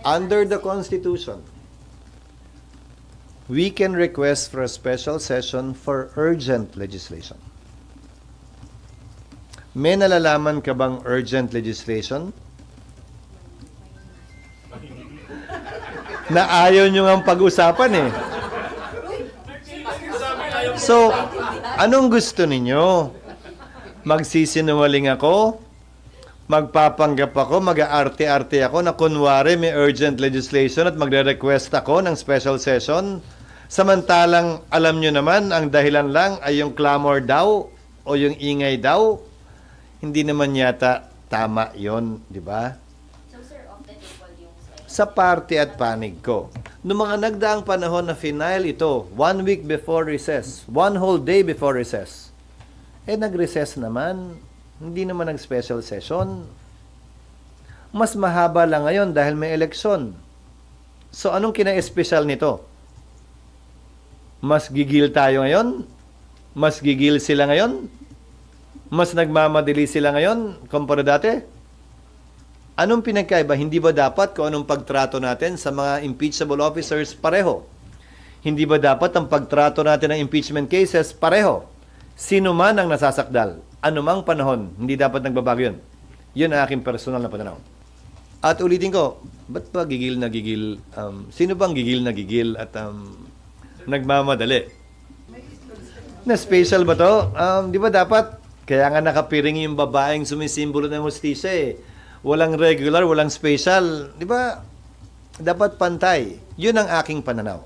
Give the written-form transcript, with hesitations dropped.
Under the Constitution, we can request for a special session for urgent legislation. May nalalaman ka bang urgent legislation? Na ayaw nyo nga pag-usapan eh. So, anong gusto ninyo? Magsisinungaling ako? Magpapanggap ako? Mag-aarte-arte ako na kunwari may urgent legislation at magre-request ako ng special session? Samantalang alam nyo naman, ang dahilan lang ay yung clamor daw o yung ingay daw. Hindi naman yata tama yon, di ba? So sir, off the table yung slide. Sa party at panig ko. Noong mga nagdaang panahon na final ito, 1 week before recess, 1 whole day before recess, nag-recess naman, hindi naman nag-special session. Mas mahaba lang ngayon dahil may eleksyon. So anong kina-espesyal nito? Mas gigil tayo ngayon? Mas gigil sila ngayon? Mas nagmamadali sila ngayon kumpara dati? Anong pinagkaiba? Hindi ba dapat kung anong pagtrato natin sa mga impeachable officers pareho? Hindi ba dapat ang pagtrato natin ng impeachment cases pareho? Sino man ang nasasakdal, anumang panahon, hindi dapat nagbabago yun. Yun ang aking personal na pananaw. At ulitin ko, ba't ba gigil na gigil? Sino bang gigil na gigil at nagmamadali? Na special ba to? Di ba dapat kaya nga nakapiring yung babaeng sumisimbolo ng hustisya eh. Walang regular, walang special. Di ba? Dapat pantay. Yun ang aking pananaw.